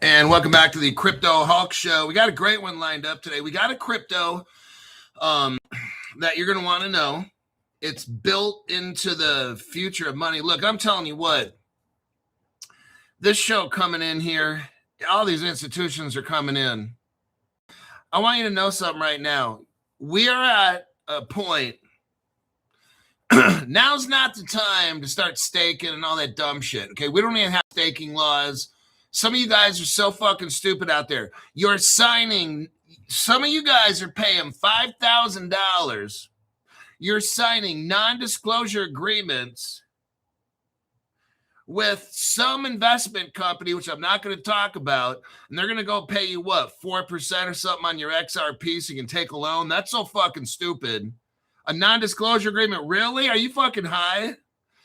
And welcome back to the Crypto Hulk Show. We got a great one lined up today. We got a crypto that you're going to want to know. It's built into the future of money. Look, I'm telling you what, this show coming in here, all these institutions are coming in. I want you to know something right now. We are at a point. Now's not the time to start staking and all that dumb shit. Okay, we don't even have staking laws. Some of you guys are so fucking stupid out there. You're signing, some of you guys are paying $5,000. You're signing non-disclosure agreements with some investment company, which I'm not going to talk about, and they're going to go pay you, what, 4% or something on your XRP so you can take a loan? That's so fucking stupid. A non-disclosure agreement? Really? Are you fucking high?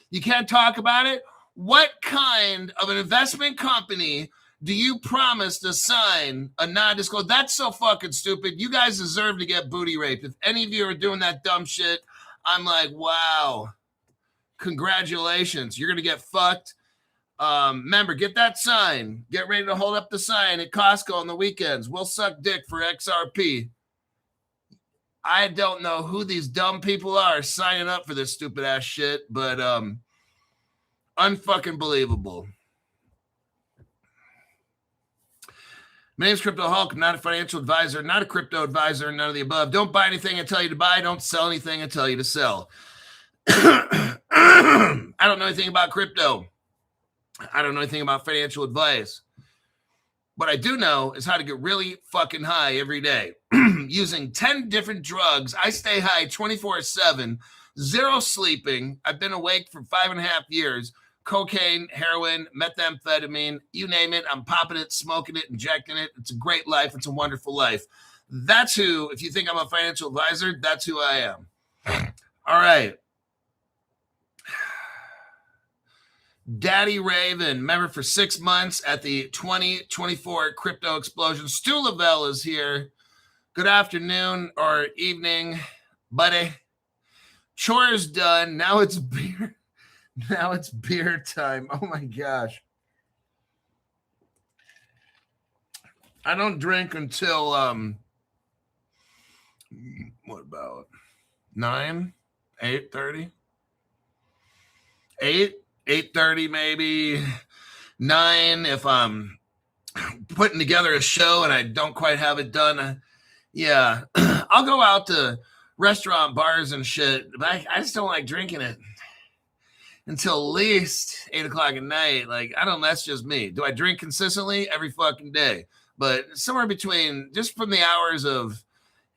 You can't talk about it? What kind of an investment company do you promise to sign a non-disclosure? That's so fucking stupid. You guys deserve to get booty raped. If any of you are doing that dumb shit, I'm like, wow. Congratulations. You're going to get fucked. Remember, get that sign. Get ready to hold up the sign at Costco on the weekends. We'll suck dick for XRP. I don't know who these dumb people are signing up for this stupid ass shit, but unfucking believable. My name's Crypto Hulk. I'm not a financial advisor, not a crypto advisor, none of the above. Don't buy anything I tell you to buy. Don't sell anything I tell you to sell. I don't know anything about crypto. I don't know anything about financial advice. What I do know is how to get really fucking high every day. Using 10 different drugs. I stay high 24/7, zero sleeping. I've been awake for 5.5 years. Cocaine, heroin, methamphetamine, you name it. I'm popping it, smoking it, injecting it. It's a great life. It's a wonderful life. That's who, if you think I'm a financial advisor, that's who I am. All right. Daddy Raven, member for 6 months at the 2024 Crypto Explosion. Stu Lavelle is here. Good afternoon or evening, buddy. Chores done. Now it's beer. Now it's beer time. Oh my gosh. I don't drink until what about 9, 8:30? 8:30 maybe, 9 if I'm putting together a show and I don't quite have it done. Yeah, I'll go out to restaurant bars and shit, but I just don't like drinking it until at least 8 o'clock at night. Like, I don't, that's just me. Do I drink consistently? Every fucking day. But somewhere between, just from the hours of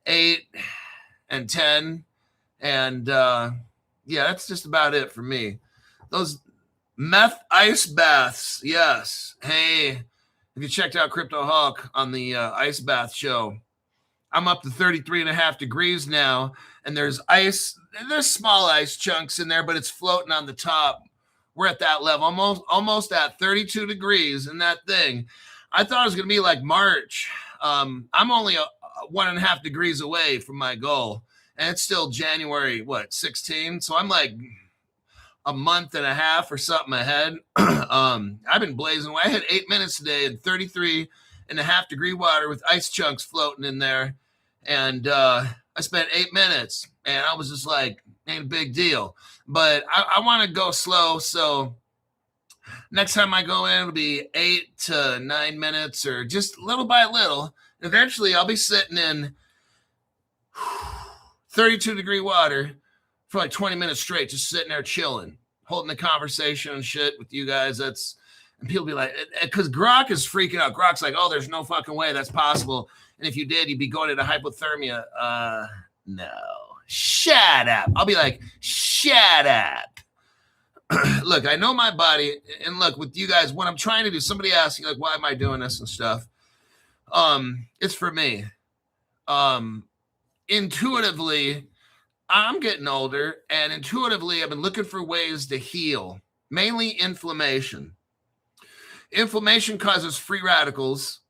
8 and 10. And yeah, that's just about it for me. Those meth ice baths, yes. Hey, if you checked out Crypto Hulk on the ice bath show, I'm up to 33.5 degrees now, and there's ice. There's small ice chunks in there, but it's floating on the top. We're at that level, almost at 32 degrees in that thing. I thought it was going to be like March. I'm only 1.5 degrees away from my goal, and it's still January, 16? So I'm like a month and a half or something ahead. I've been blazing away. I had 8 minutes today in 33.5 degree water with ice chunks floating in there. And I spent 8 minutes and I was just like, ain't a big deal. But I want to go slow. So next time I go in, it'll be 8 to 9 minutes or just little by little. Eventually I'll be sitting in 32 degree water for like 20 minutes straight, just sitting there chilling, holding the conversation and shit with you guys. And people be like, because Grok is freaking out. Grok's like, oh, there's no fucking way that's possible. And if you did, you'd be going into hypothermia. No. Shut up. I'll be like, shut up. Look, I know my body. And look, with you guys, what I'm trying to do, somebody asking, like, why am I doing this and stuff? It's for me. Intuitively, I'm getting older, and intuitively, I've been looking for ways to heal, mainly inflammation. Inflammation causes free radicals,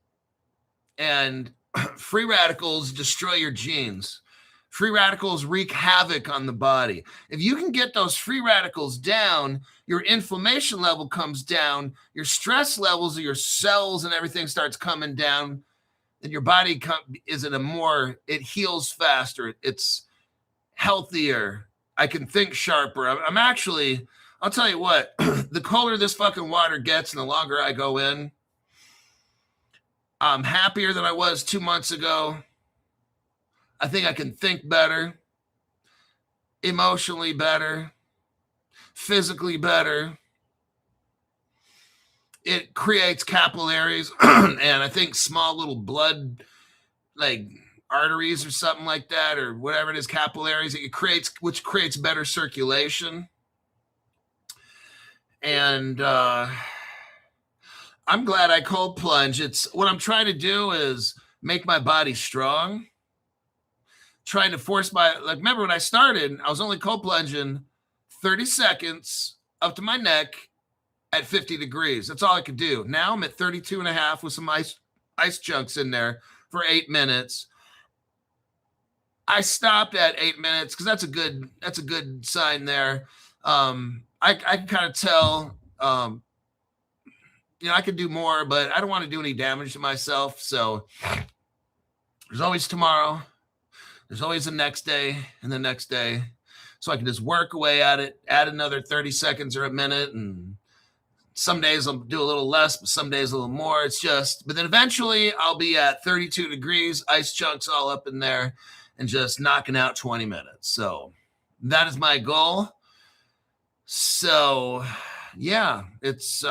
and free radicals destroy your genes. Free radicals wreak havoc on the body. If you can get those free radicals down, your inflammation level comes down, your stress levels of your cells and everything starts coming down, and your body is in a more, it heals faster. It's healthier. I can think sharper. I'm actually, I'll tell you what, the colder this fucking water gets and the longer I go in, I'm happier than I was 2 months ago. I think I can think better, emotionally better, physically better. It creates capillaries and I think small little blood, like arteries or something like that, or whatever it is, capillaries. It creates, which creates better circulation. And I'm glad I cold plunge. It's what I'm trying to do is make my body strong. Trying to force remember when I started, I was only cold plunging 30 seconds up to my neck at 50 degrees. That's all I could do. Now I'm at 32 and a half with some ice chunks in there for 8 minutes. I stopped at 8 minutes because that's a good sign there. I can kind of tell, I could do more, but I don't want to do any damage to myself. So there's always tomorrow. There's always the next day and the next day. So I can just work away at it, add another 30 seconds or a minute. And some days I'll do a little less, but some days a little more. But then eventually I'll be at 32 degrees, ice chunks all up in there, and just knocking out 20 minutes. So that is my goal. So yeah, it's,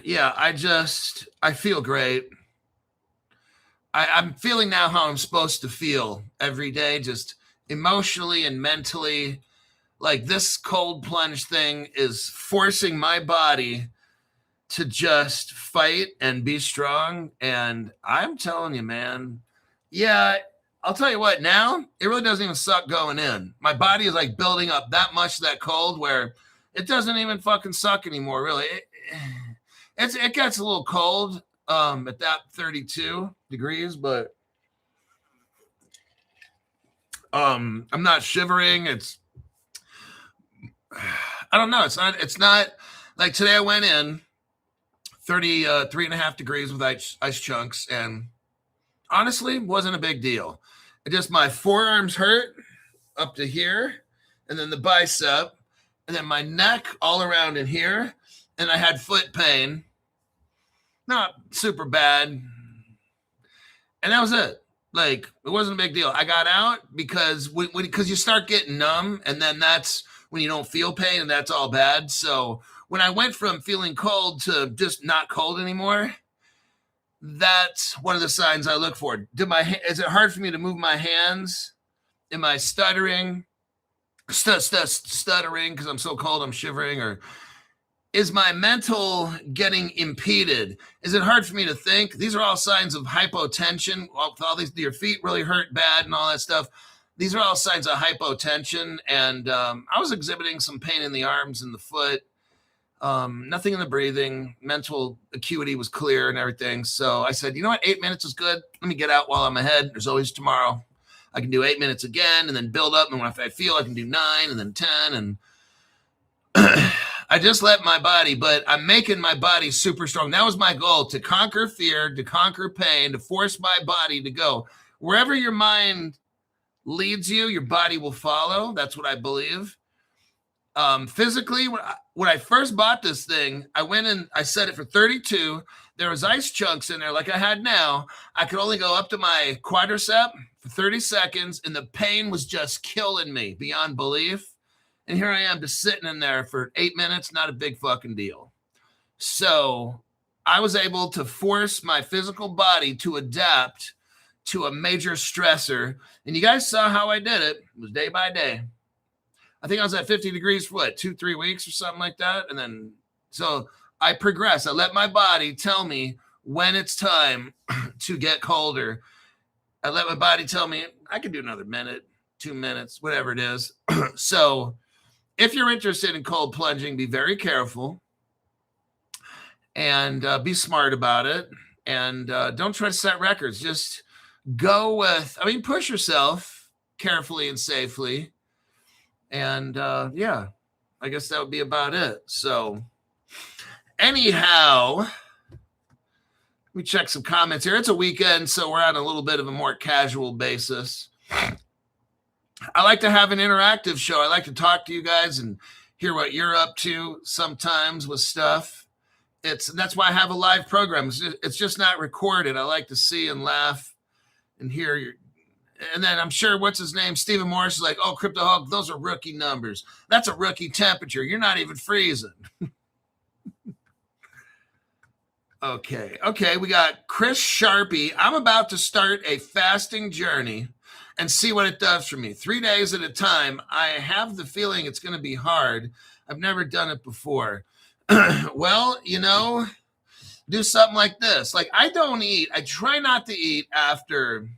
yeah, I feel great. I'm feeling now how I'm supposed to feel every day, just emotionally and mentally. Like this cold plunge thing is forcing my body to just fight and be strong. And I'm telling you, man, yeah, I'll tell you what, now it really doesn't even suck going in. My body is like building up that much that cold where it doesn't even fucking suck anymore, really. It gets a little cold at that 32 degrees, but I'm not shivering. I don't know. It's not like today I went in 33 and a half degrees with ice chunks, and honestly wasn't a big deal. It just, my forearms hurt up to here, and then the bicep, and then my neck all around in here. And I had foot pain, not super bad. And that was it. Like, it wasn't a big deal. I got out because you start getting numb, and then that's when you don't feel pain, and that's all bad. So when I went from feeling cold to just not cold anymore, that's one of the signs I look for. Is it hard for me to move my hands? Am I stuttering? Stuttering because I'm so cold, I'm shivering? Or is my mental getting impeded? Is it hard for me to think? These are all signs of hypotension. All these, your feet really hurt bad and all that stuff. These are all signs of hypotension. And I was exhibiting some pain in the arms and the foot. Nothing in the breathing. Mental acuity was clear and everything. So I said, you know what? 8 minutes is good. Let me get out while I'm ahead. There's always tomorrow. I can do 8 minutes again and then build up. And when I feel, I can do 9 and then 10. And I just let my body, but I'm making my body super strong. That was my goal, to conquer fear, to conquer pain, to force my body to go. Wherever your mind leads you, your body will follow. That's what I believe. Physically, when I first bought this thing, I went and I set it for 32. There was ice chunks in there like I had now. I could only go up to my quadricep for 30 seconds, and the pain was just killing me beyond belief. And here I am just sitting in there for 8 minutes, not a big fucking deal. So I was able to force my physical body to adapt to a major stressor. And you guys saw how I did it. It was day by day. I think I was at 50 degrees for 2-3 weeks or something like that. And then, so I progressed. I let my body tell me when it's time to get colder. I let my body tell me I can do another minute, 2 minutes, whatever it is. So if you're interested in cold plunging, be very careful and be smart about it. And don't try to set records. Just go with, push yourself carefully and safely. And yeah, I guess that would be about it. So anyhow, let me check some comments here. It's a weekend, so we're on a little bit of a more casual basis. I like to have an interactive show. I like to talk to you guys and hear what you're up to sometimes with stuff. That's why I have a live program. It's just not recorded. I like to see and laugh and hear your. And then I'm sure, what's his name? Stephen Morris is like, oh, Crypto Hulk, those are rookie numbers. That's a rookie temperature. You're not even freezing. Okay, we got Chris Sharpie. I'm about to start a fasting journey and see what it does for me. 3 days at a time. I have the feeling it's going to be hard. I've never done it before. Well, do something like this. Like, I don't eat. I try not to eat after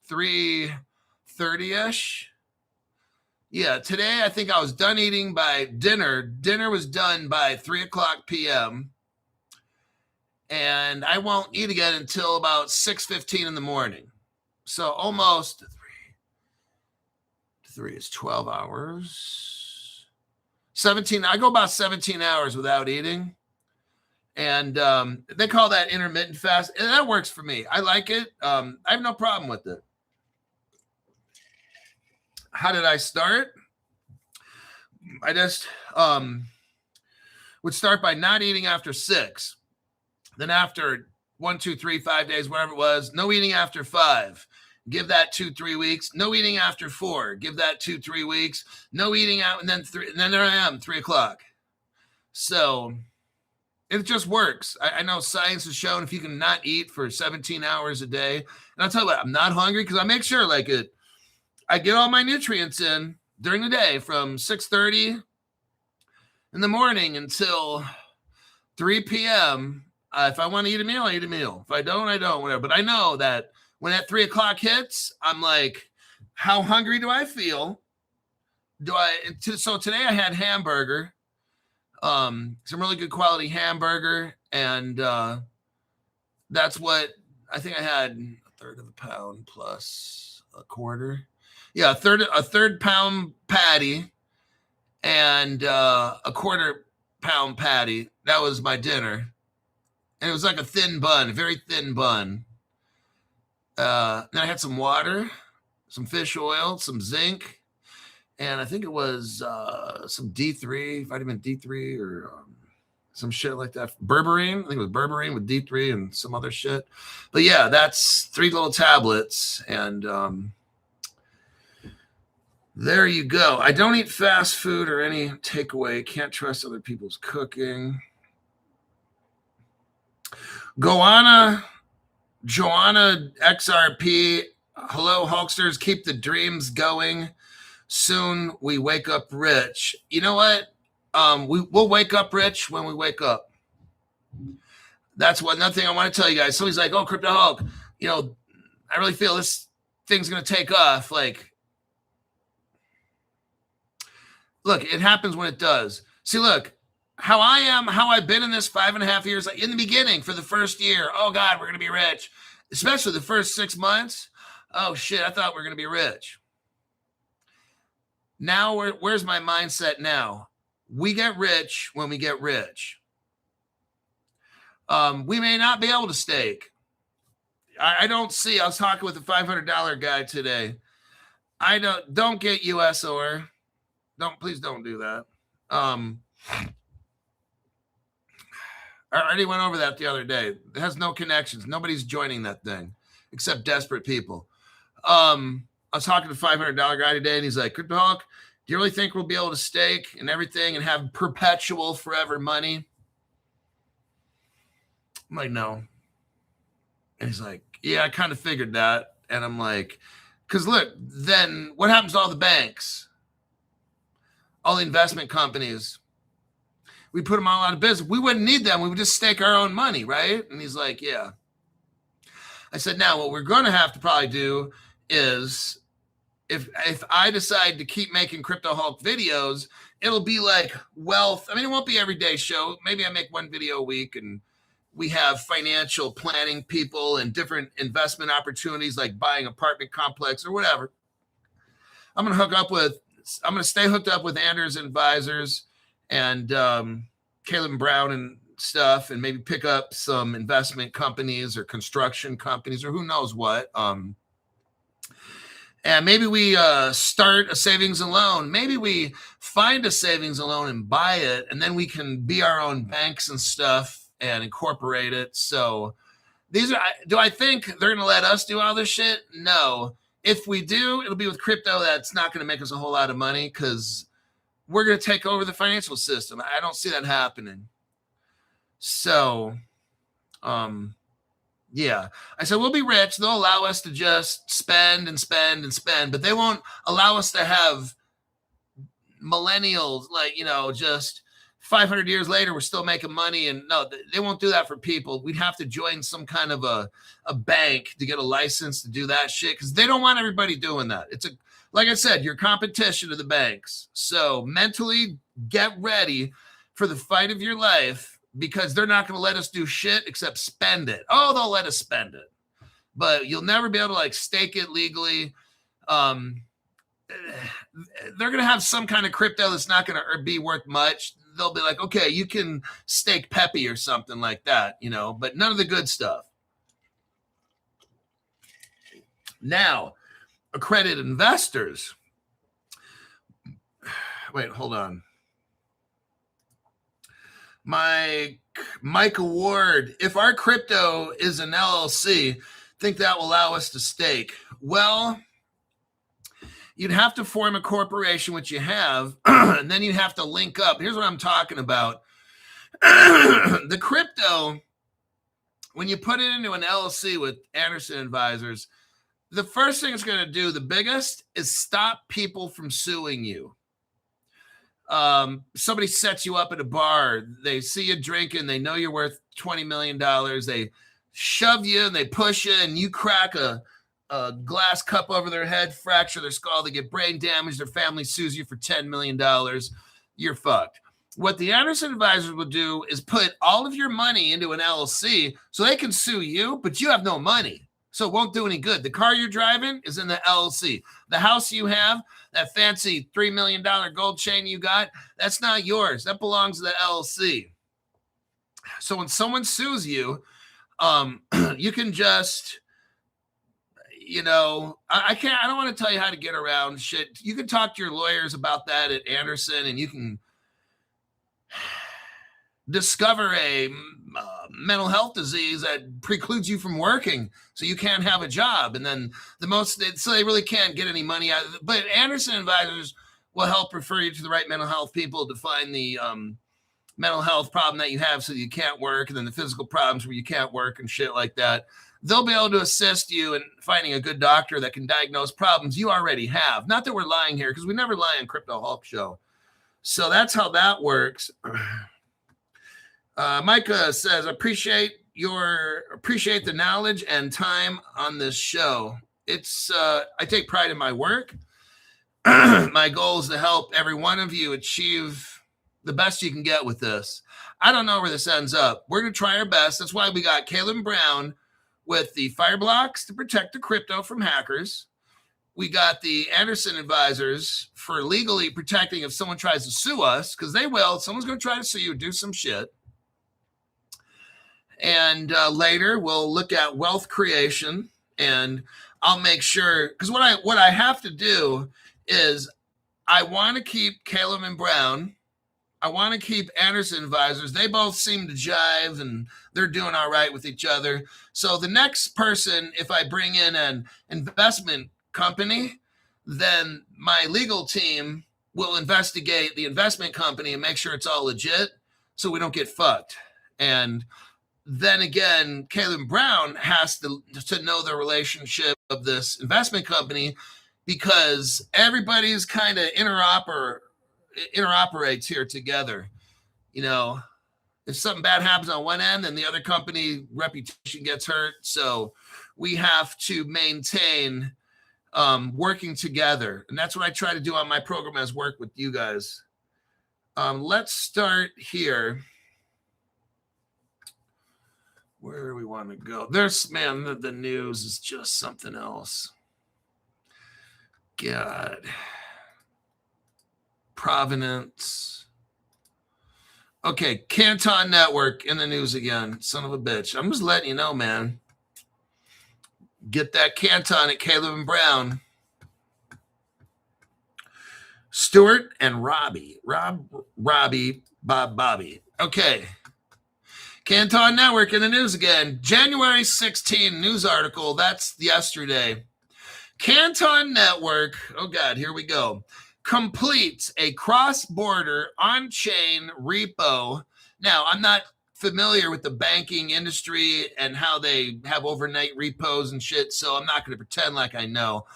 3:30-ish. Yeah, today I think I was done eating by dinner. Dinner was done by 3:00 p.m. And I won't eat again until about 6:15 in the morning. So almost 3 is 12 hours. 17. I go about 17 hours without eating. And they call that intermittent fast. And that works for me. I like it. I have no problem with it. How did I start? I just would start by not eating after 6. Then after 1, 2, 3, 5 days, whatever it was, no eating after 5. Give that 2-3 weeks. No eating after 4. Give that 2-3 weeks. No eating out, and then 3. And then there I am, 3:00. So it just works. I know science has shown if you can not eat for 17 hours a day, and I'll tell you what, I'm not hungry because I make sure I get all my nutrients in during the day from 6:30 in the morning until 3 p.m. If I want to eat a meal, I eat a meal. If I don't, I don't, whatever. But I know that when that 3:00 hits, I'm like, how hungry do I feel? So today I had hamburger, some really good quality hamburger. And that's what I think I had, a third of a pound plus a quarter. Yeah, a third pound patty and a quarter pound patty. That was my dinner. And it was like a thin bun, a very thin bun. Then I had some water, some fish oil, some zinc, and I think it was some D3, vitamin D3 or some shit like that. Berberine, I think it was berberine with D3 and some other shit. But yeah, that's 3 little tablets, and there you go. I don't eat fast food or any takeaway. Can't trust other people's cooking. Joanna XRP. Hello, Hulksters. Keep the dreams going. Soon we wake up rich. You know what? We'll wake up rich when we wake up. That's another thing I want to tell you guys. Somebody's like, oh, Crypto Hulk, I really feel this thing's going to take off. Like, look, it happens when it does. See, look, how I am, how I've been in this 5.5 years, like in the beginning for the first year, oh God, we're going to be rich. Especially the first 6 months. Oh shit, I thought we were going to be rich. Now, where's my mindset now? We get rich when we get rich. We may not be able to stake. I don't see, I was talking with a $500 guy today. I don't get USOR. Please don't do that. I already went over that the other day. It has no connections. Nobody's joining that thing except desperate people. I was talking to a $500 guy today, and he's like, Crypto Hulk, do you really think we'll be able to stake and everything and have perpetual forever money? I'm like, no. And he's like, yeah, I kind of figured that. And I'm like, because look, then what happens to all the banks? All the investment companies? We put them all out of business. We wouldn't need them. We would just stake our own money, right? And he's like, yeah. I said, now what we're going to have to probably do is if I decide to keep making Crypto Hulk videos, it'll be like wealth. I mean, it won't be every day show. Maybe I make one video a week and we have financial planning people and different investment opportunities like buying apartment complex or whatever. I'm going to stay hooked up with Anders Advisors and Caleb Brown and stuff, and maybe pick up some investment companies or construction companies or who knows what. And maybe we start a savings and loan. Maybe we find a savings and loan and buy it, and then we can be our own banks and stuff and incorporate it. So do I think they're going to let us do all this shit? No. If we do, it'll be with crypto that's not going to make us a whole lot of money because we're going to take over the financial system. I don't see that happening. So, yeah, I said, we'll be rich. They'll allow us to just spend and spend and spend, but they won't allow us to have millennials, like, just 500 years later, we're still making money. And no, they won't do that for people. We'd have to join some kind of a bank to get a license to do that shit because they don't want everybody doing that. Like I said, you're competition to the banks. So mentally get ready for the fight of your life, because they're not going to let us do shit except spend it. Oh, they'll let us spend it, but you'll never be able to stake it legally. They're going to have some kind of crypto that's not going to be worth much. They'll be like, okay, you can stake Pepe or something like that, but none of the good stuff. Now, accredited investors. Wait, hold on. Mike Award, if our crypto is an LLC, think that will allow us to stake? Well, you'd have to form a corporation, which you have, and then you have to link up. Here's what I'm talking about. The crypto, when you put it into an LLC with Anderson Advisors, the first thing it's going to do, the biggest, is stop people from suing you. Somebody sets you up at a bar, they see you drinking, they know you're worth $20 million, they shove you and they push you and you crack a glass cup over their head, fracture their skull, they get brain damage, their family sues you for $10 million, you're fucked. What the Anderson Advisors will do is put all of your money into an LLC so they can sue you, but you have no money. So it won't do any good. The car you're driving is in the LLC. The house you have, that fancy $3 million gold chain you got, that's not yours. That belongs to the LLC. So when someone sues you, you can just, I don't want to tell you how to get around shit. You can talk to your lawyers about that at Anderson, and you can discover a mental health disease that precludes you from working, so you can't have a job. And then so they really can't get any money out of it. But Anderson Advisors will help refer you to the right mental health people to find the mental health problem that you have so you can't work, and then the physical problems where you can't work and shit like that. They'll be able to assist you in finding a good doctor that can diagnose problems you already have. Not that we're lying here, because we never lie on Crypto Hulk Show. So that's how that works. Micah says, appreciate the knowledge and time on this show. It's I take pride in my work. My goal is to help every one of you achieve the best you can get with this. I don't know where this ends up. We're going to try our best. That's why we got Caleb Brown with the fire blocks to protect the crypto from hackers. We got the Anderson Advisors for legally protecting if someone tries to sue us, because they will. Someone's going to try to sue you, do some shit. And later we'll look at wealth creation, and I'll make sure, because what I have to do is I want to keep Caleb and Brown. I want to keep Anderson Advisors. They both seem to jive, and they're doing all right with each other. So the next person, if I bring in an investment company, then my legal team will investigate the investment company and make sure it's all legit so we don't get fucked. And then again, Caleb Brown has to know the relationship of this investment company, because everybody's kind of interoperates here together. If something bad happens on one end, then the other company reputation gets hurt. So we have to maintain working together. And that's what I try to do on my program as work with you guys. Let's start here. Where do we want to go? There's, man, the news is just something else. God. Provenance. Okay, Canton Network in the news again. Son of a bitch. I'm just letting you know, man. Get that Canton at Caleb and Brown. Stuart and Robbie. Bobby. Okay. Canton Network in the news again. January 16 news article. That's yesterday. Canton Network, oh God, here we go, completes a cross-border on-chain repo. Now, I'm not familiar with the banking industry and how they have overnight repos and shit, so I'm not going to pretend like I know.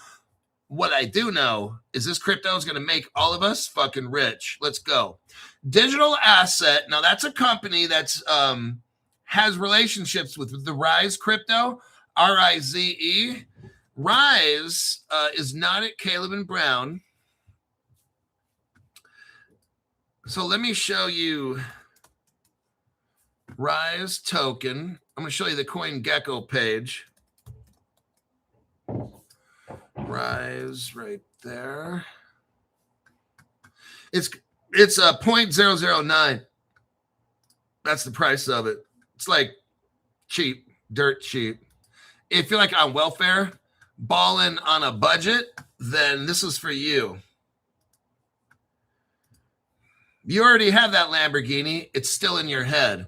What I do know is this crypto is going to make all of us fucking rich. Let's go. Digital Asset. Now, that's a company that's has relationships with the Rise crypto, RIZE. Rise is not at Caleb and Brown. So let me show you Rise token. I'm going to show you the CoinGecko page. Rise right there. It's a 0.009. That's the price of it. It's like cheap, dirt cheap. If you're like on welfare, balling on a budget, then this is for you. You already have that Lamborghini. It's still in your head.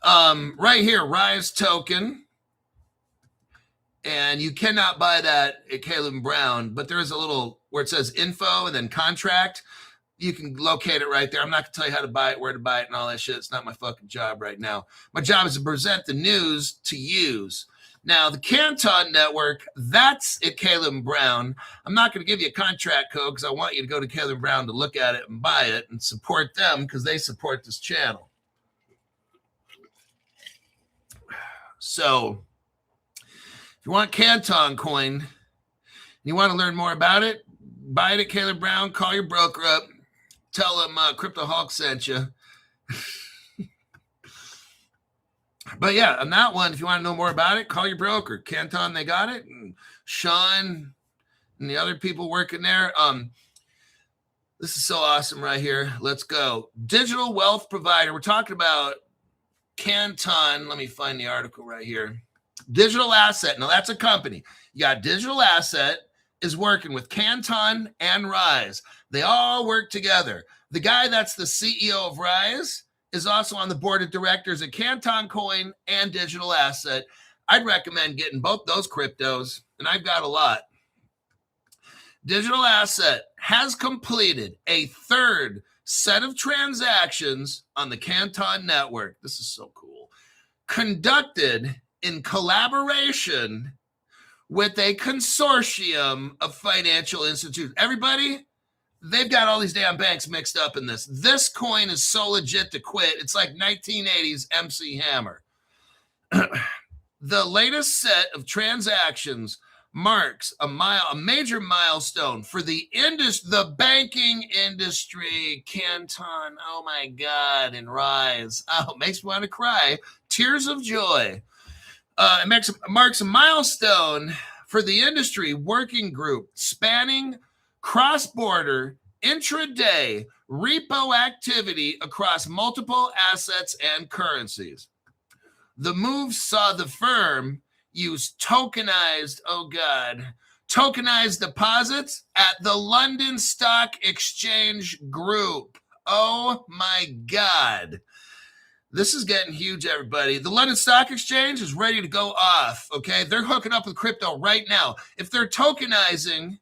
Right here, Rise token. And you cannot buy that at Caleb Brown, but there is a little where it says info and then contract. You can locate it right there. I'm not going to tell you how to buy it, where to buy it, and all that shit. It's not my fucking job right now. My job is to present the news to use. Now, the Canton Network, that's at Caleb Brown. I'm not going to give you a contract code because I want you to go to Caleb Brown to look at it and buy it and support them because they support this channel. So, if you want Canton coin and you want to learn more about it, buy it at Caleb Brown. Call your broker up. Tell them Crypto Hulk sent you. But yeah, on that one, if you want to know more about it, call your broker. Canton, they got it. And Sean and the other people working there. This is so awesome right here. Let's go. Digital wealth provider. We're talking about Canton. Let me find the article right here. Digital Asset. Now, that's a company. You got Digital Asset is working with Canton and Rise. They all work together. The guy that's the CEO of Rise is also on the board of directors at Canton Coin and Digital Asset. I'd recommend getting both those cryptos, and I've got a lot. Digital Asset has completed a third set of transactions on the Canton Network. This is so cool. Conducted in collaboration with a consortium of financial institutions. Everybody, they've got all these damn banks mixed up in this. This coin is so legit to quit. It's like 1980s MC Hammer. The latest set of transactions marks a major milestone for the banking industry. Canton, oh my God, and Rise. Oh, it makes me want to cry. Tears of joy. It marks a milestone for the industry working group spanning cross-border, intraday, repo activity across multiple assets and currencies. The move saw the firm use tokenized deposits at the London Stock Exchange Group. Oh my God. This is getting huge, everybody. The London Stock Exchange is ready to go off, okay? They're hooking up with crypto right now. If they're tokenizing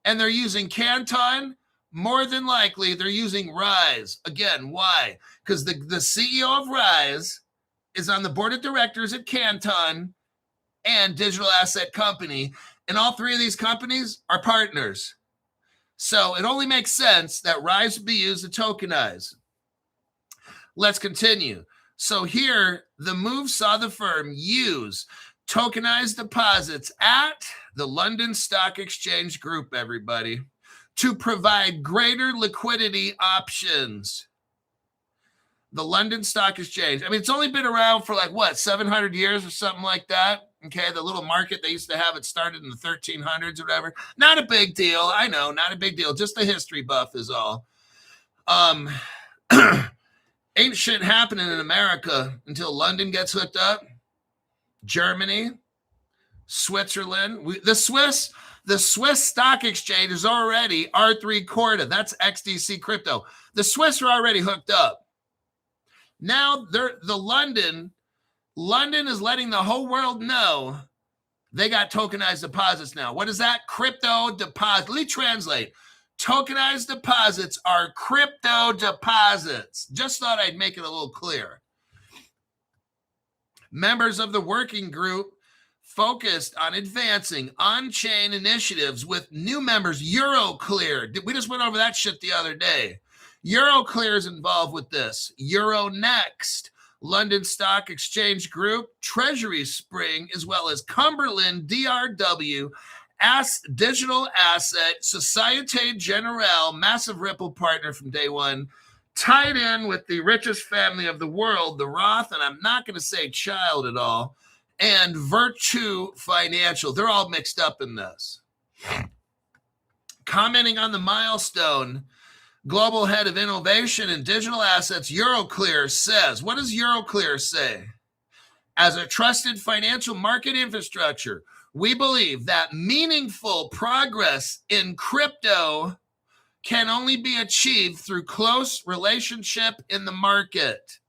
and they're using Canton, more than likely they're using Rise. Again, why? Because the CEO of Rise is on the board of directors at Canton and Digital Asset Company, and all three of these companies are partners. So it only makes sense that Rise would be used to tokenize. Let's continue. So here, the move saw the firm use tokenized deposits at the London Stock Exchange Group, everybody, to provide greater liquidity options. The London Stock Exchange. I mean, it's only been around for like, what, 700 years or something like that? Okay, the little market they used to have, it started in the 1300s or whatever. Not a big deal. I know, not a big deal. Just a history buff is all. Ain't shit happening in America until London gets hooked up. Germany, Switzerland. The Swiss stock exchange is already R3 Corda. That's XDC crypto. The Swiss are already hooked up. Now London is letting the whole world know they got tokenized deposits now. What is that? Crypto deposit. Let me translate. Tokenized deposits are crypto deposits. Just thought I'd make it a little clear. Members of the working group focused on advancing on-chain initiatives with new members. Euroclear. We just went over that shit the other day. Euroclear is involved with this. Euronext, London Stock Exchange Group, Treasury Spring, as well as Cumberland, DRW, Digital Asset, Societe Generale, massive Ripple partner from day one, tied in with the richest family of the world, the Roth, and I'm not going to say child at all, and Virtue Financial. They're all mixed up in this. Commenting on the milestone, Global Head of Innovation and Digital Assets, Euroclear says, what does Euroclear say? As a trusted financial market infrastructure, we believe that meaningful progress in crypto can only be achieved through close relationship in the market.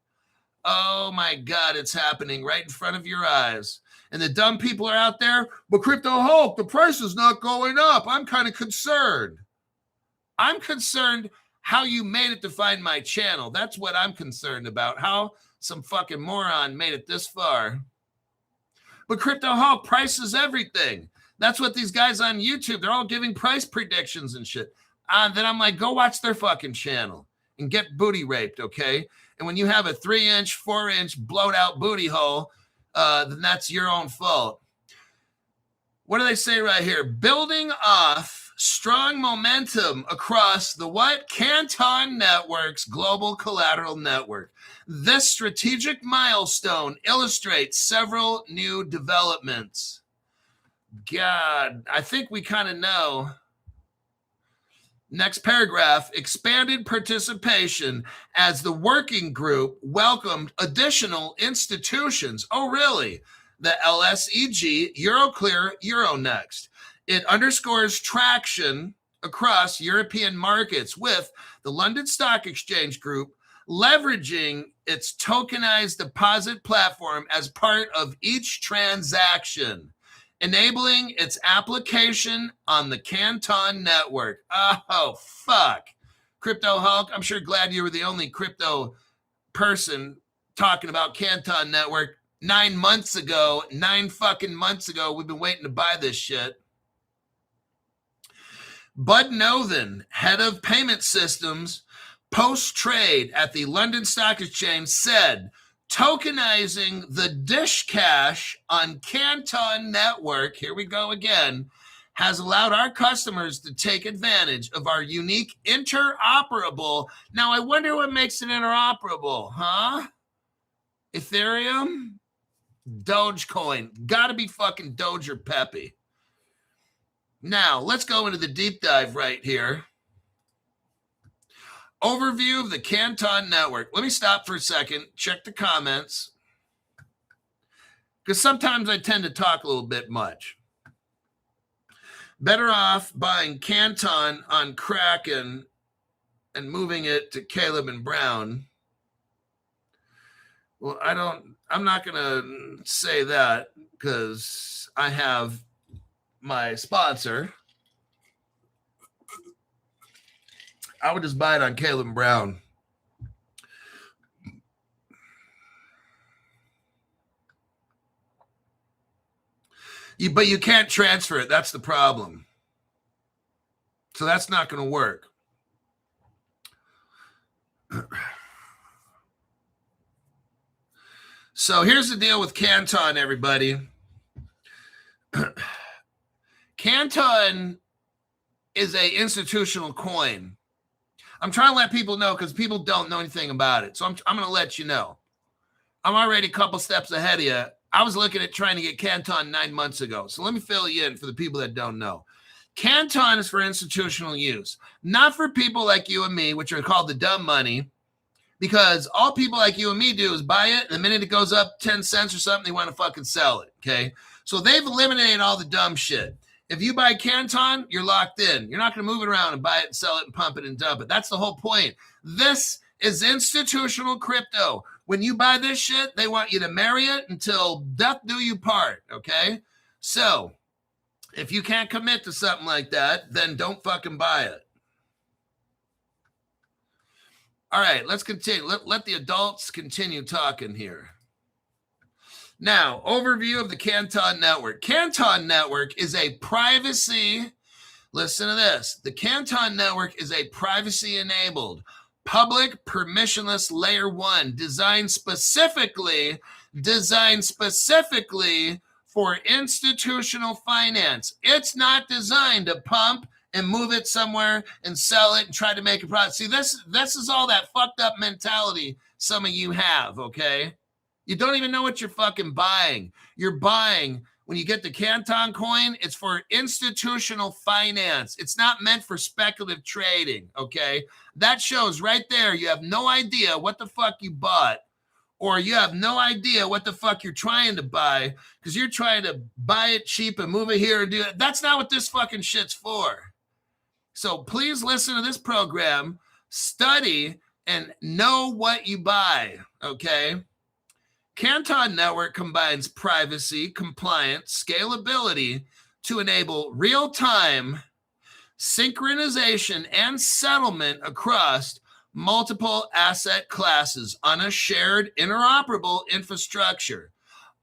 Oh my God, it's happening right in front of your eyes. And the dumb people are out there, but Crypto Hulk, the price is not going up. I'm kind of concerned. I'm concerned how you made it to find my channel. That's what I'm concerned about. How some fucking moron made it this far. But Crypto Hulk, price is everything. That's what these guys on YouTube, they're all giving price predictions and shit. Then I'm like, go watch their fucking channel and get booty raped, okay? And when you have a 3-inch, 4-inch blowed out booty hole, then that's your own fault. What do they say right here? Building off strong momentum across the what? Canton Network's global collateral network. This strategic milestone illustrates several new developments. God, I think we kind of know. Next paragraph, expanded participation as the working group welcomed additional institutions. Oh, really? The LSEG, Euroclear, Euronext. It underscores traction across European markets with the London Stock Exchange Group leveraging its tokenized deposit platform as part of each transaction, enabling its application on the Canton Network. Oh, fuck. Crypto Hulk, I'm sure glad you were the only crypto person talking about Canton Network 9 months ago. 9 fucking months ago, we've been waiting to buy this shit. Bud Nothan, head of payment systems, post-trade at the London Stock Exchange, said, tokenizing the Dish Cash on Canton Network, here we go again, has allowed our customers to take advantage of our unique interoperable. Now, I wonder what makes it interoperable, huh? Ethereum? Dogecoin. Gotta be fucking Doge or Pepe. Now, let's go into the deep dive right here. Overview of the Canton Network. Let me stop for a second, check the comments, because sometimes I tend to talk a little bit much. Better off buying Canton on Kraken and moving it to Caleb and Brown. Well, I'm not going to say that because I have my sponsor. I would just buy it on Caleb and Brown. But you can't transfer it. That's the problem. So that's not going to work. So here's the deal with Canton, everybody. Canton is an institutional coin. I'm trying to let people know because people don't know anything about it. So I'm going to let you know. I'm already a couple steps ahead of you. I was looking at trying to get Canton 9 months ago. So let me fill you in for the people that don't know. Canton is for institutional use, not for people like you and me, which are called the dumb money, because all people like you and me do is buy it, and the minute it goes up 10 cents or something, they want to fucking sell it, okay? So they've eliminated all the dumb shit. If you buy Canton, you're locked in. You're not going to move it around and buy it and sell it and pump it and dump it. That's the whole point. This is institutional crypto. When you buy this shit, they want you to marry it until death do you part, okay? So if you can't commit to something like that, then don't fucking buy it. All right, let's continue. Let the adults continue talking here. Now, overview of the Canton Network. Canton Network is a privacy, listen to this. The Canton Network is a privacy-enabled, public, permissionless layer 1 designed specifically for institutional finance. It's not designed to pump and move it somewhere and sell it and try to make a profit. See, this is all that fucked up mentality some of you have, okay? You don't even know what you're fucking buying. You're buying, when you get the Canton coin, it's for institutional finance. It's not meant for speculative trading, okay? That shows right there you have no idea what the fuck you bought, or you have no idea what the fuck you're trying to buy because you're trying to buy it cheap and move it here and do it. That's not what this fucking shit's for. So please listen to this program, study, and know what you buy, okay? Canton Network combines privacy, compliance, scalability to enable real-time synchronization and settlement across multiple asset classes on a shared interoperable infrastructure.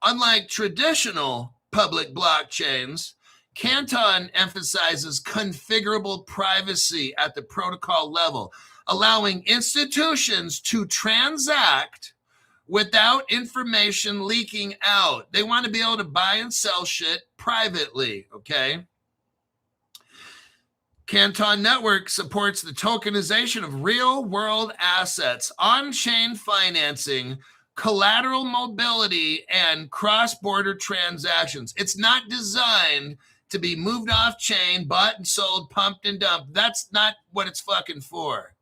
Unlike traditional public blockchains, Canton emphasizes configurable privacy at the protocol level, allowing institutions to transact without information leaking out. They want to be able to buy and sell shit privately, okay? Canton Network supports the tokenization of real-world assets, on-chain financing, collateral mobility, and cross-border transactions. It's not designed to be moved off-chain, bought and sold, pumped and dumped. That's not what it's fucking for.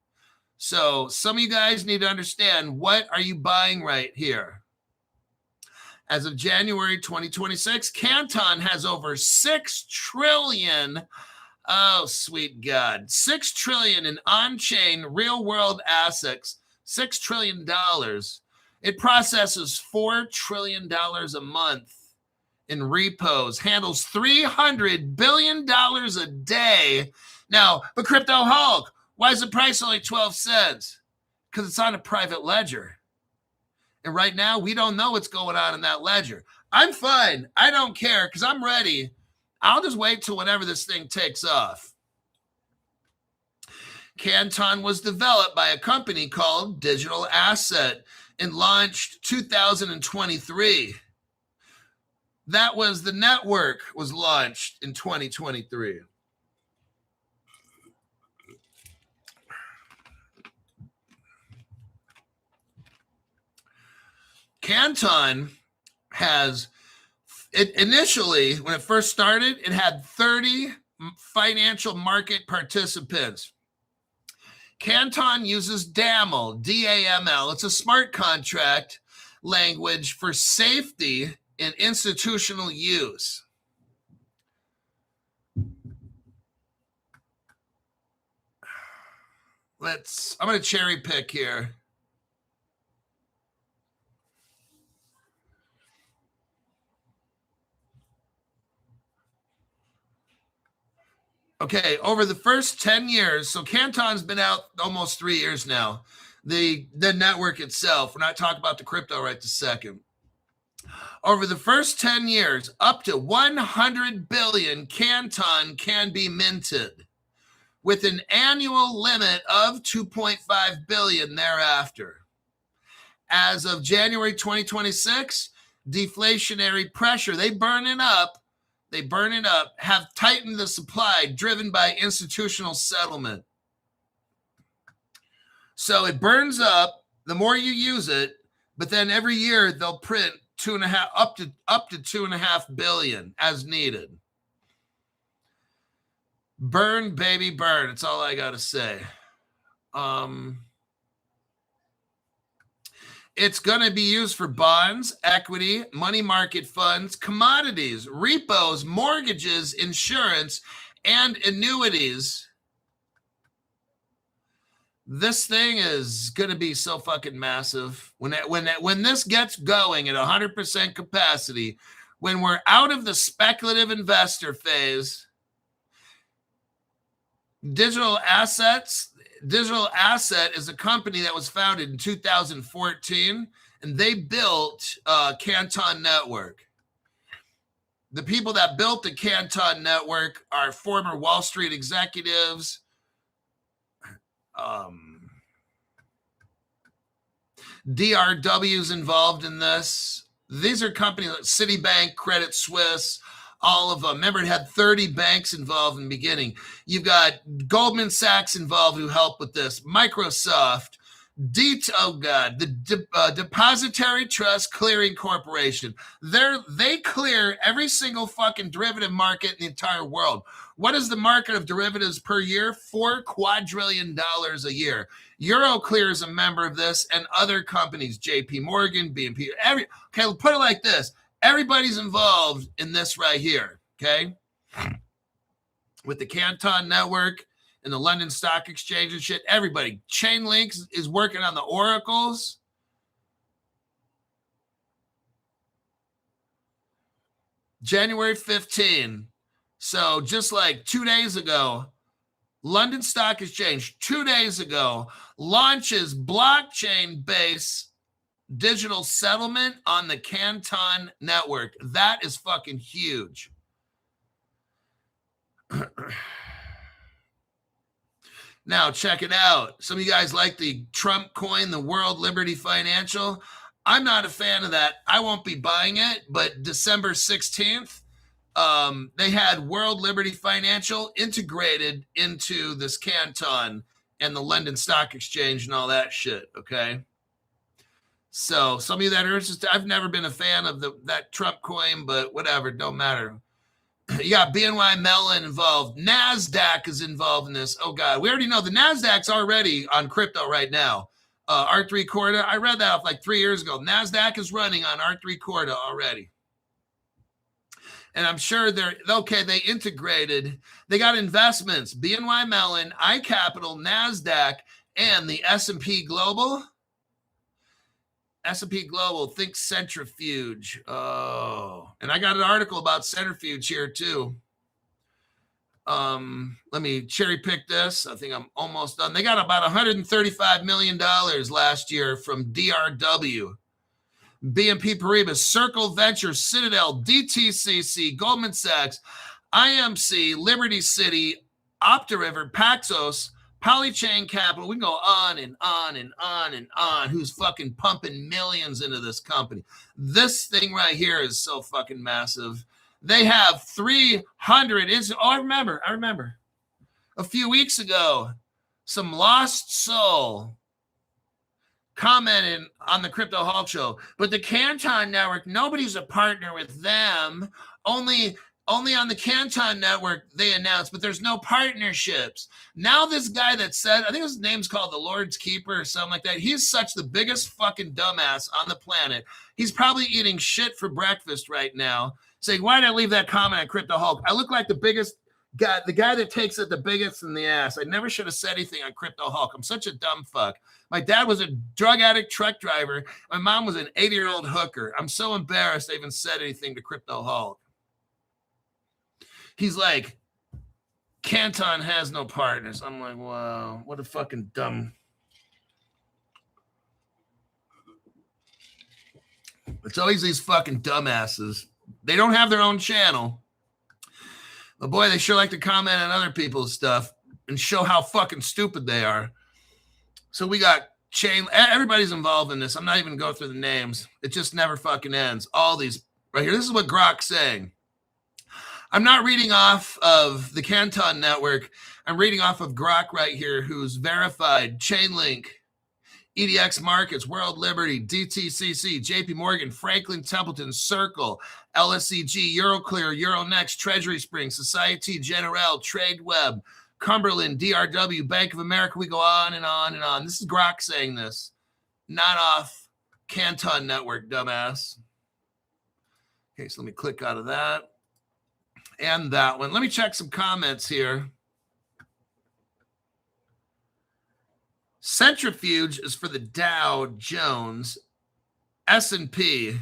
So some of you guys need to understand, what are you buying right here? As of January 2026, Canton has over 6 trillion, oh sweet God, 6 trillion in on-chain real-world assets, $6 trillion. It processes $4 trillion a month in repos, handles $300 billion a day. Now, but Crypto Hulk, why is the price only 12 cents? Because it's on a private ledger. And right now, we don't know what's going on in that ledger. I'm fine. I don't care because I'm ready. I'll just wait till whenever this thing takes off. Canton was developed by a company called Digital Asset and launched 2023. That was the network was launched in 2023. Canton has, it initially, when it first started, it had 30 financial market participants. Canton uses DAML, D-A-M-L. It's a smart contract language for safety in institutional use. I'm going to cherry pick here. Okay, over the first 10 years, so Canton's been out almost 3 years now. The network itself, we're not talking about the crypto right this second. Over the first 10 years, up to 100 billion Canton can be minted, with an annual limit of 2.5 billion thereafter. As of January 2026, deflationary pressure, they burn it up, have tightened the supply driven by institutional settlement. So it burns up the more you use it, but then every year they'll print 2.5 up to 2.5 billion as needed. Burn, baby, burn. That's all I gotta say. It's going to be used for bonds, equity, money market funds, commodities, repos, mortgages, insurance, and annuities. This thing is going to be so fucking massive. When this gets going at 100% capacity, when we're out of the speculative investor phase, Digital Asset is a company that was founded in 2014, and they built Canton Network. The people that built the Canton Network are former Wall Street executives. DRW's involved in this. These are companies like Citibank, Credit Suisse, all of them. Remember, it had 30 banks involved in the beginning. You've got Goldman Sachs involved who helped with this. Microsoft, the Depository Trust Clearing Corporation. They clear every single fucking derivative market in the entire world. What is the market of derivatives per year? $4 quadrillion a year. Euroclear is a member of this, and other companies, JP Morgan, BNP. Okay, we'll put it like this. Everybody's involved in this right here, okay? With the Canton Network and the London Stock Exchange and shit, everybody. Chainlink is working on the oracles. January 15. So just like 2 days ago, London Stock Exchange, 2 days ago, launches blockchain-based digital settlement on the Canton Network. That is fucking huge. Now, check it out. Some of you guys like the Trump coin, the World Liberty Financial. I'm not a fan of that. I won't be buying it, but December 16th, they had World Liberty Financial integrated into this Canton and the London Stock Exchange and all that shit, okay? So some of you that are interested, I've never been a fan of that Trump coin, but whatever, don't matter. You got BNY Mellon involved. NASDAQ is involved in this. Oh, God. We already know the NASDAQ's already on crypto right now. R3 Corda, I read that off like 3 years ago. NASDAQ is running on R3 Corda already. And I'm sure they integrated. They got investments, BNY Mellon, iCapital, NASDAQ, and the S&P Global. S&P Global, think centrifuge. Oh, and I got an article about centrifuge here too. Let me cherry pick this. I think I'm almost done. They got about $135 million last year from DRW, BNP Paribas, Circle Ventures, Citadel, DTCC, Goldman Sachs, IMC, Liberty City, OptiRiver, Paxos, Polychain Capital. We can go on and on and on and on. Who's fucking pumping millions into this company? This thing right here is so fucking massive. They have 300. I remember. A few weeks ago, some lost soul commented on the Crypto Hulk Show, but the Canton Network, nobody's a partner with them. Only on the Canton Network they announced, but there's no partnerships. Now this guy that said, I think his name's called the Lord's Keeper or something like that. He's such the biggest fucking dumbass on the planet. He's probably eating shit for breakfast right now, saying, why did I leave that comment on Crypto Hulk? I look like the biggest guy, the guy that takes it the biggest in the ass. I never should have said anything on Crypto Hulk. I'm such a dumb fuck. My dad was a drug addict truck driver. My mom was an 80-year-old hooker. I'm so embarrassed I even said anything to Crypto Hulk. He's like, Canton has no partners. I'm like, wow, what a fucking dumb. It's always these fucking dumbasses. They don't have their own channel. But boy, they sure like to comment on other people's stuff and show how fucking stupid they are. So we got everybody's involved in this. I'm not even going to go through the names. It just never fucking ends. All these right here. This is what Grok's saying. I'm not reading off of the Canton Network. I'm reading off of Grok right here, who's verified Chainlink. EDX Markets, World Liberty, DTCC, JP Morgan, Franklin Templeton, Circle, LSEG, Euroclear, Euronext, Treasury Spring, Societe Generale, TradeWeb, Cumberland, DRW, Bank of America. We go on and on and on. This is Grok saying this, not off Canton Network, dumbass. Okay, so let me click out of that and that one. Let me check some comments here. Centrifuge is for the Dow Jones. S&P.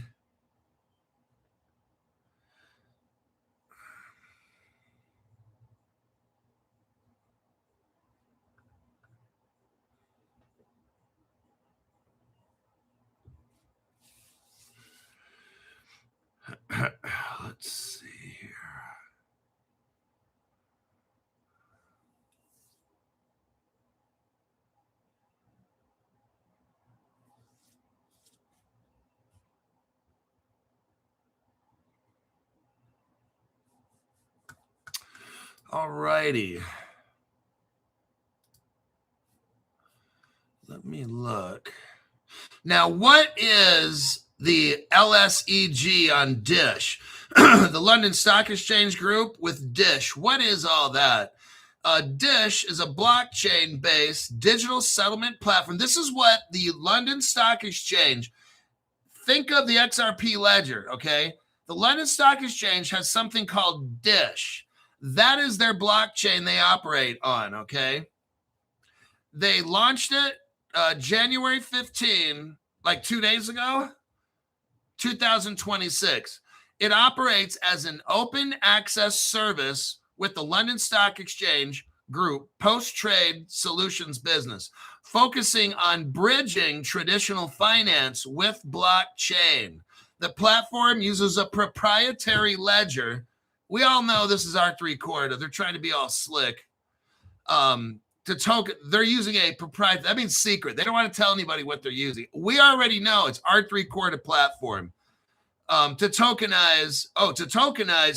Let's see here. All righty. Let me look. Now, what is the LSEG on Dish? The London Stock Exchange Group with Dish. What is all that? Dish is a blockchain-based digital settlement platform. This is what the London Stock Exchange, think of the XRP ledger, okay? The London Stock Exchange has something called Dish. That is their blockchain they operate on, okay? They launched it January 15, like 2 days ago, 2026. It operates as an open access service with the London Stock Exchange Group post-trade solutions business, focusing on bridging traditional finance with blockchain. The platform uses a proprietary ledger. We all know this is R3 Corda. They're trying to be all slick. To token, they're using a proprietary, that means secret. They don't want to tell anybody what they're using. We already know it's R3 Corda platform. To tokenize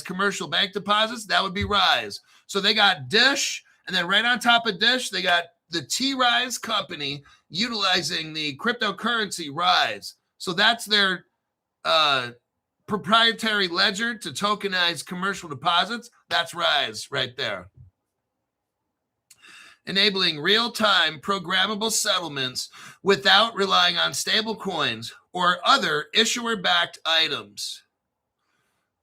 commercial bank deposits, that would be Rise. So they got Dish, and then right on top of Dish, they got the T-Rise company utilizing the cryptocurrency Rise. So that's their proprietary ledger to tokenize commercial deposits. That's Rise right there. Enabling real-time programmable settlements without relying on stable coins or other issuer-backed items.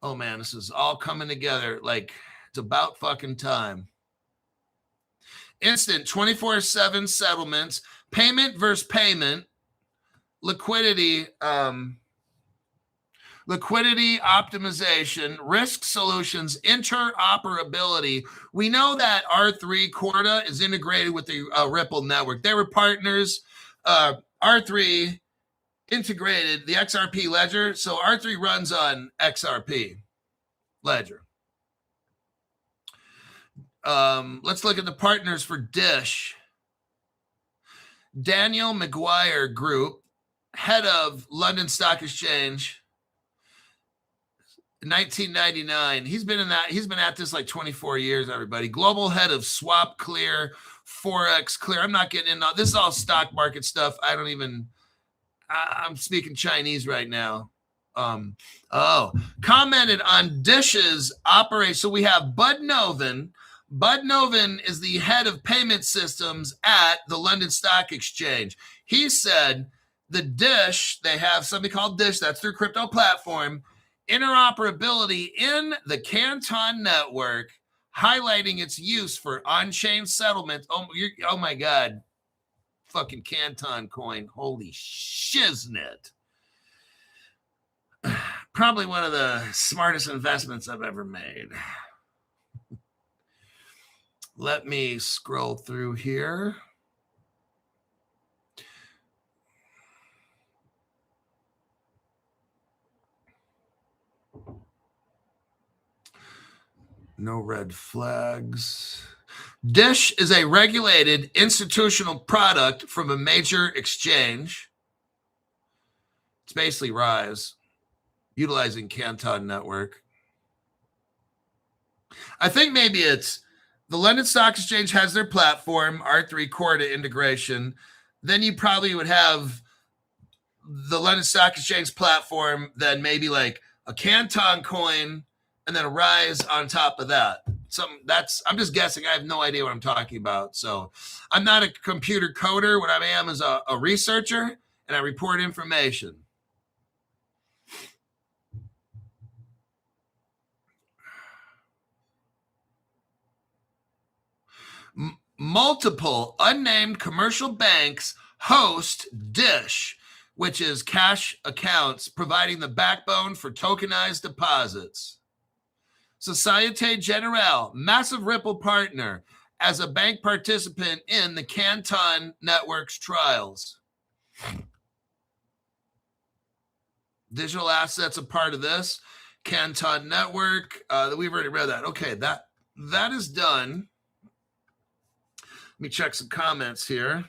Oh man, this is all coming together like it's about fucking time. Instant 24/7 settlements, payment versus payment, liquidity optimization, risk solutions, interoperability. We know that R3 Corda is integrated with the Ripple network. They were partners. R3 integrated the XRP ledger, so R3 runs on XRP ledger. Let's look at the partners for Dish. Daniel McGuire Group, head of London Stock Exchange. 1999. He's been at this like 24 years, everybody. Global head of Swap Clear, Forex Clear. I'm not getting into this is all stock market stuff. I'm speaking Chinese right now. Commented on Dish's operation. So we have Bud Novin. Bud Novin is the head of payment systems at the London Stock Exchange. He said the Dish, they have something called Dish, that's their crypto platform, interoperability in the Canton network, highlighting its use for on-chain settlement. Oh my God. Fucking Canton coin. Holy shiznit. Probably one of the smartest investments I've ever made. Let me scroll through here. No red flags. Dish is a regulated institutional product from a major exchange. It's basically Rise, utilizing Canton network. I think maybe it's the London Stock Exchange has their platform, R3 Corda integration. then you probably would have the London Stock Exchange platform, then maybe like a Canton coin, and then a Rise on top of that. I'm just guessing. I have no idea what I'm talking about. So I'm not a computer coder. What I am is a researcher, and I report information. Multiple unnamed commercial banks host DISH, which is cash accounts, providing the backbone for tokenized deposits. Societe Generale, massive Ripple partner, as a bank participant in the Canton Network's trials. Digital assets a part of this. Canton Network, we've already read that. Okay, that is done. Let me check some comments here.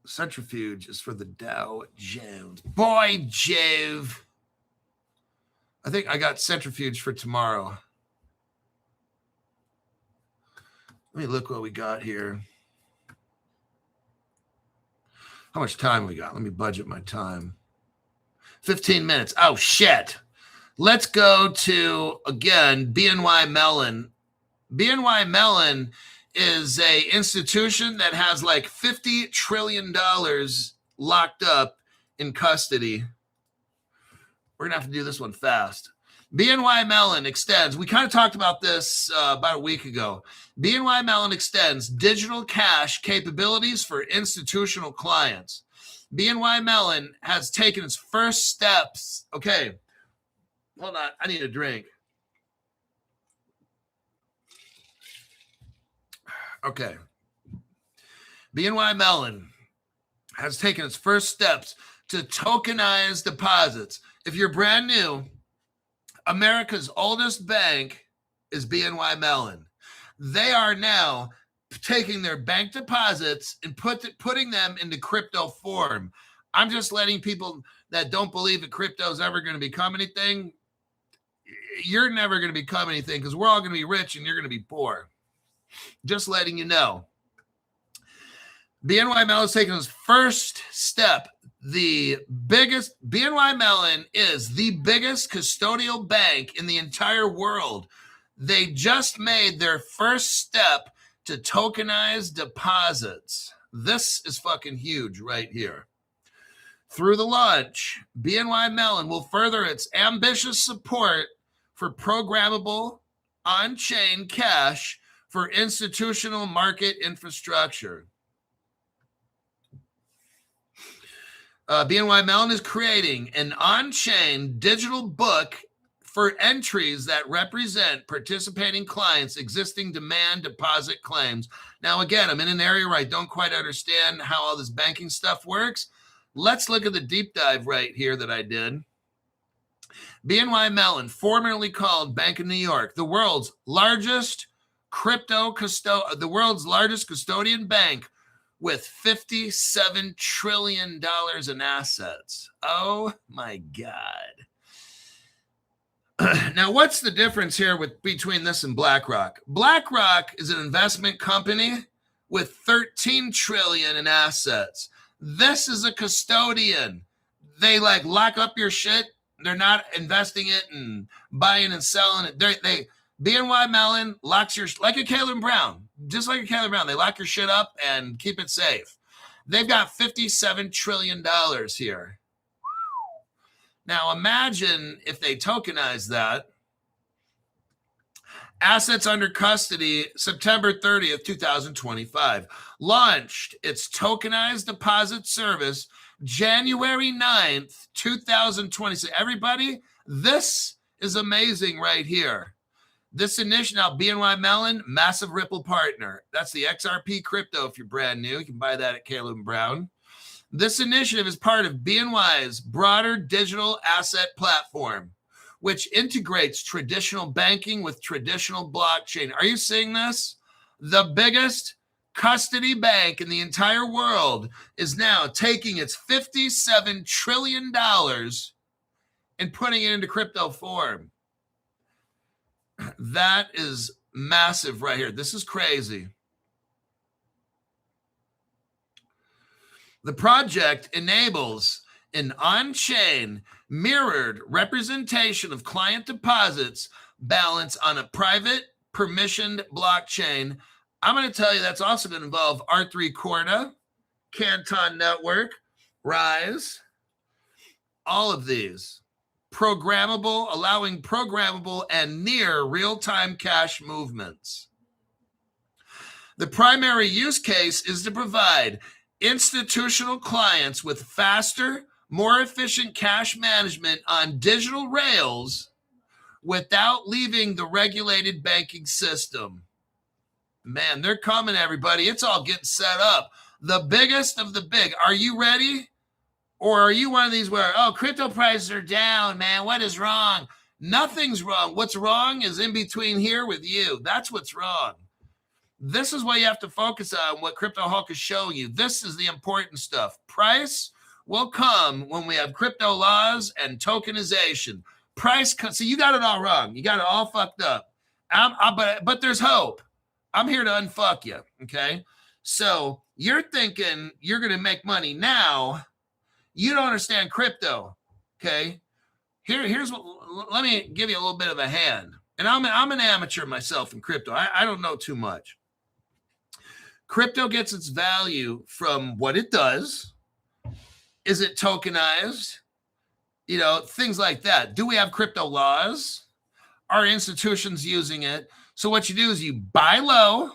Centrifuge is for the Dow Jones. Boy, Jove. I think I got centrifuge for tomorrow. Let me look what we got here. How much time we got? Let me budget my time. 15 minutes. Oh, shit. Let's go to, again, BNY Mellon. BNY Mellon is a institution that has like $50 trillion locked up in custody. We're going to have to do this one fast. BNY Mellon extends. We kind of talked about this about a week ago. BNY Mellon extends digital cash capabilities for institutional clients. BNY Mellon has taken its first steps. Okay, hold on. I need a drink. Okay. BNY Mellon has taken its first steps to tokenize deposits. If you're brand new, America's oldest bank is BNY Mellon. They are now taking their bank deposits and putting them into crypto form. I'm just letting people that don't believe that crypto is ever going to become anything, you're never going to become anything because we're all going to be rich and you're going to be poor. Just letting you know. BNY Mellon is taking its first step. BNY Mellon is the biggest custodial bank in the entire world. They just made their first step to tokenize deposits. This is fucking huge right here. Through the launch, BNY Mellon will further its ambitious support for programmable on-chain cash for institutional market infrastructure. BNY Mellon is creating an on-chain digital book for entries that represent participating clients' existing demand deposit claims. Now, again, I'm in an area where I don't quite understand how all this banking stuff works. Let's look at the deep dive right here that I did. BNY Mellon, formerly called Bank of New York, the world's largest custodian bank with $57 trillion in assets. Oh my God. Now, what's the difference here between this and BlackRock? BlackRock is an investment company with $13 trillion in assets. This is a custodian. They like lock up your shit. They're not investing it and buying and selling it. BNY Mellon locks your, like a Caleb Brown, just like a Caleb Brown. They lock your shit up and keep it safe. They've got $57 trillion here. Now imagine if they tokenize that. Assets under custody, September 30th, 2025. Launched its tokenized deposit service January 9th, 2026. Everybody, this is amazing right here. This initiative, now BNY Mellon, massive Ripple partner. That's the XRP crypto if you're brand new. You can buy that at Caleb Brown. This initiative is part of BNY's broader digital asset platform, which integrates traditional banking with traditional blockchain. Are you seeing this? The biggest custody bank in the entire world is now taking its $57 trillion and putting it into crypto form. That is massive right here. This is crazy. The project enables an on-chain mirrored representation of client deposits balance on a private permissioned blockchain. I'm going to tell you that's also going to involve R3 Corda, Canton Network, Rise, all of these. Programmable, allowing programmable and near real-time cash movements. The primary use case is to provide institutional clients with faster, more efficient cash management on digital rails without leaving the regulated banking system. Man, they're coming, everybody. It's all getting set up. The biggest of the big. Are you ready? Or are you one of these where, oh, crypto prices are down, man, what is wrong? Nothing's wrong. What's wrong is in between here with you. That's what's wrong. This is what you have to focus on, what Crypto Hulk is showing you. This is the important stuff. Price will come when we have crypto laws and tokenization. Price, so you got it all wrong. You got it all fucked up. But there's hope. I'm here to unfuck you, okay? So you're thinking you're going to make money now. You don't understand crypto, okay? Here's what, let me give you a little bit of a hand. And I'm an amateur myself in crypto. I don't know too much. Crypto gets its value from what it does. Is it tokenized? You know, things like that. Do we have crypto laws? Are institutions using it? So what you do is you buy low,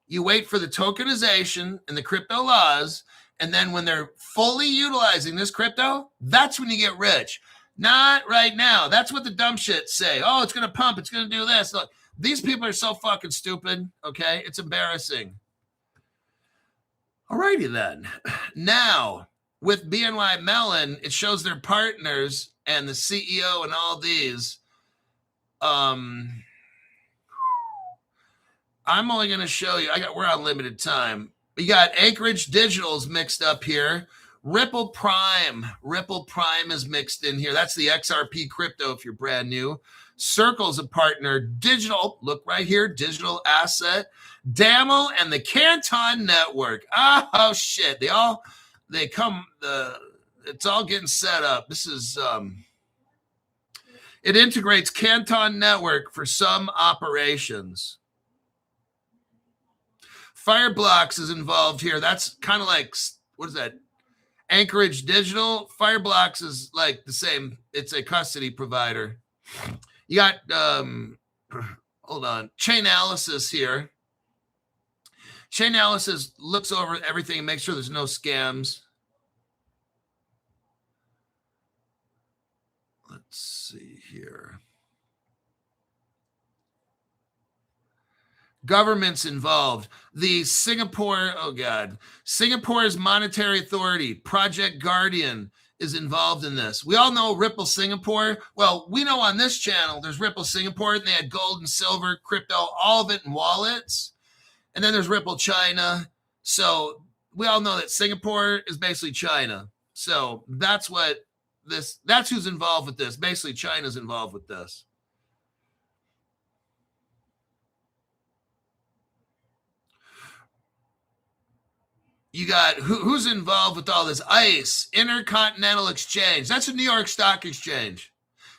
you wait for the tokenization and the crypto laws, and then when they're fully utilizing this crypto, that's when you get rich. Not right now. That's what the dumb shit say. Oh, it's going to pump. It's going to do this. Look, these people are so fucking stupid, okay? It's embarrassing. Alrighty then. Now, with BNY Mellon, it shows their partners and the CEO and all these. I'm only going to show you. We're on limited time. You got Anchorage Digital's mixed up here. Ripple Prime is mixed in here. That's the XRP crypto if you're brand new. Circle's a partner. Digital, look right here, digital asset. Damel and the Canton Network. Oh shit. It's all getting set up. This is it integrates Canton Network for some operations. Fireblocks is involved here. That's kind of like, what is that? Anchorage Digital. Fireblocks is like the same. It's a custody provider. You got, hold on, Chainalysis here. Chainalysis looks over everything and makes sure there's no scams. Let's see here. Governments involved. The Singapore's Monetary Authority, Project Guardian, is involved in this. We all know Ripple Singapore. Well, we know on this channel there's Ripple Singapore, and they had gold and silver, crypto, all of it in wallets. And then there's Ripple China. So we all know that Singapore is basically China. So that's who's involved with this. Basically, China's involved with this. You got who's involved with all this? ICE, Intercontinental Exchange. That's a New York Stock Exchange.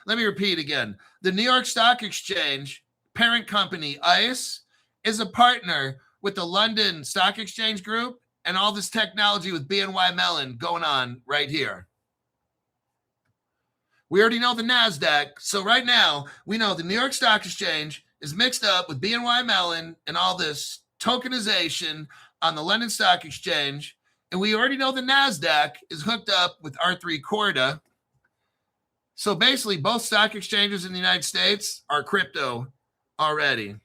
Let me repeat again. The New York Stock Exchange, parent company ICE, is a partner with the London Stock Exchange Group and all this technology with BNY Mellon going on right here. We already know the NASDAQ. So right now, we know the New York Stock Exchange is mixed up with BNY Mellon and all this tokenization on the London Stock Exchange. And we already know the NASDAQ is hooked up with R3 Corda. So basically, both stock exchanges in the United States are crypto already.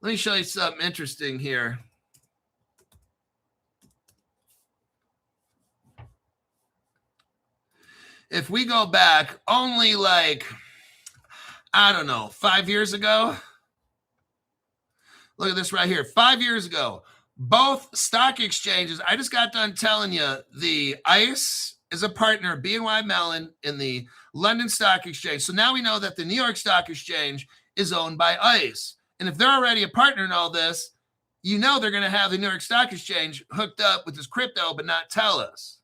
Let me show you something interesting here. If we go back only like, I don't know, 5 years ago. Look at this right here. 5 years ago, both stock exchanges, I just got done telling you the ICE is a partner of BNY Mellon in the London Stock Exchange. So now we know that the New York Stock Exchange is owned by ICE. And if they're already a partner in all this, you know they're going to have the New York Stock Exchange hooked up with this crypto, but not tell us.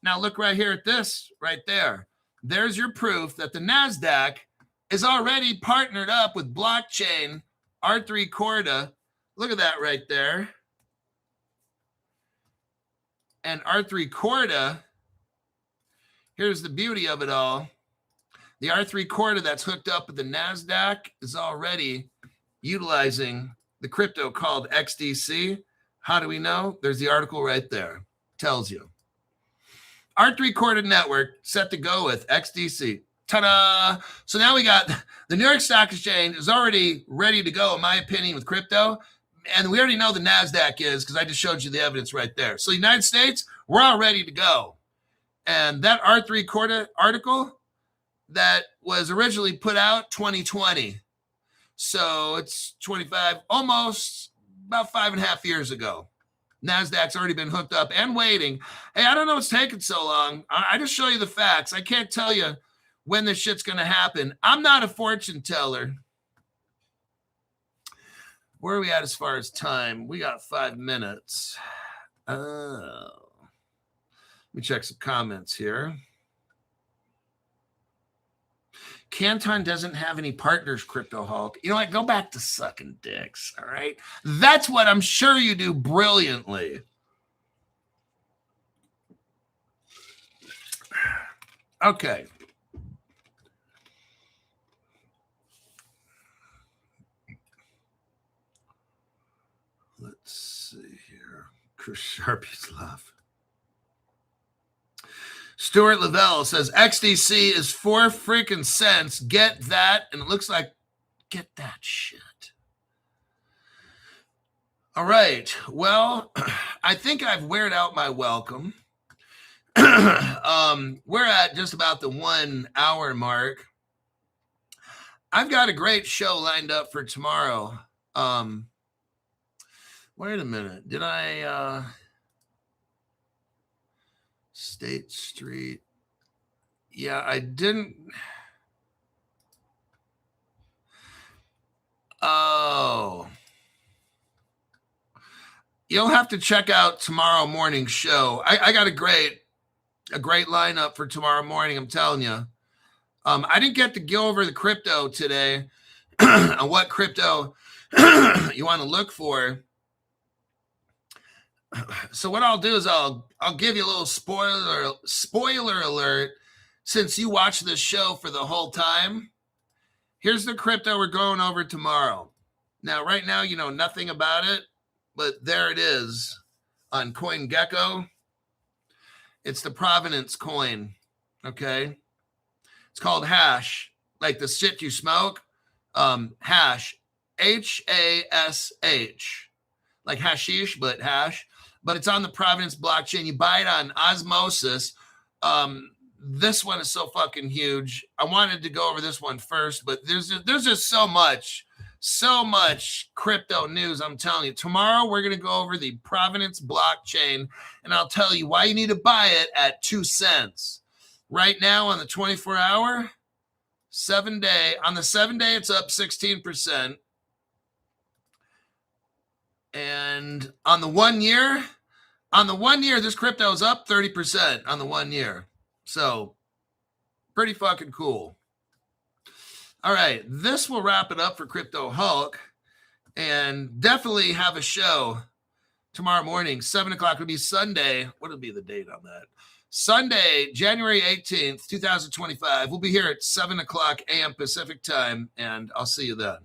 Now look right here at this right there. There's your proof that the NASDAQ is already partnered up with blockchain R3 Corda. Look at that right there. And R3 Corda, here's the beauty of it all. The R3 Corda that's hooked up with the NASDAQ is already utilizing the crypto called XDC. How do we know? There's the article right there. Tells you. R3 Corda network set to go with XDC. Ta-da! So now we got the New York Stock Exchange is already ready to go, in my opinion, with crypto. And we already know the NASDAQ is because I just showed you the evidence right there. So the United States, we're all ready to go. And that R3 Corda article that was originally put out 2020. So it's 25, almost about 5.5 years ago. NASDAQ's already been hooked up and waiting. Hey, I don't know what's taking so long. I just show you the facts. I can't tell you when this shit's going to happen. I'm not a fortune teller. Where are we at as far as time? We got 5 minutes. Let me check some comments here. Canton doesn't have any partners, Crypto Hulk. You know what? Go back to sucking dicks, all right? That's what I'm sure you do brilliantly. Okay. Let's see here. Chris Sharpie's laugh. Stuart Lavelle says XDC is 4 freaking cents. Get that. And it looks like, get that shit. All right. Well, I think I've weared out my welcome. We're at just about the 1 hour mark. I've got a great show lined up for tomorrow. Wait a minute. Did I... State Street. Yeah, I didn't. Oh. You'll have to check out tomorrow morning's show. I got a great lineup for tomorrow morning, I'm telling you. I didn't get to go over the crypto today on what crypto you want to look for. So what I'll do is I'll give you a little spoiler alert. Since you watch this show for the whole time, here's the crypto we're going over tomorrow. Now, right now, you know nothing about it, but there it is on CoinGecko. It's the Provenance coin, okay? It's called hash, like the shit you smoke. Hash, H-A-S-H, like hashish, but hash. But it's on the Provenance blockchain. You buy it on Osmosis. This one is so fucking huge. I wanted to go over this one first, but there's just so much crypto news. I'm telling you. Tomorrow we're gonna go over the Provenance blockchain, and I'll tell you why you need to buy it at 2 cents. Right now on the 24-hour, 7-day. On the 7-day, it's up 16%. And on the 1 year, this crypto is up 30% on the 1 year. So pretty fucking cool. All right. This will wrap it up for Crypto Hulk, and definitely have a show tomorrow morning, 7 o'clock. It'll be Sunday. What will be the date on that? Sunday, January 18th, 2025. We'll be here at 7 o'clock a.m. Pacific time, and I'll see you then.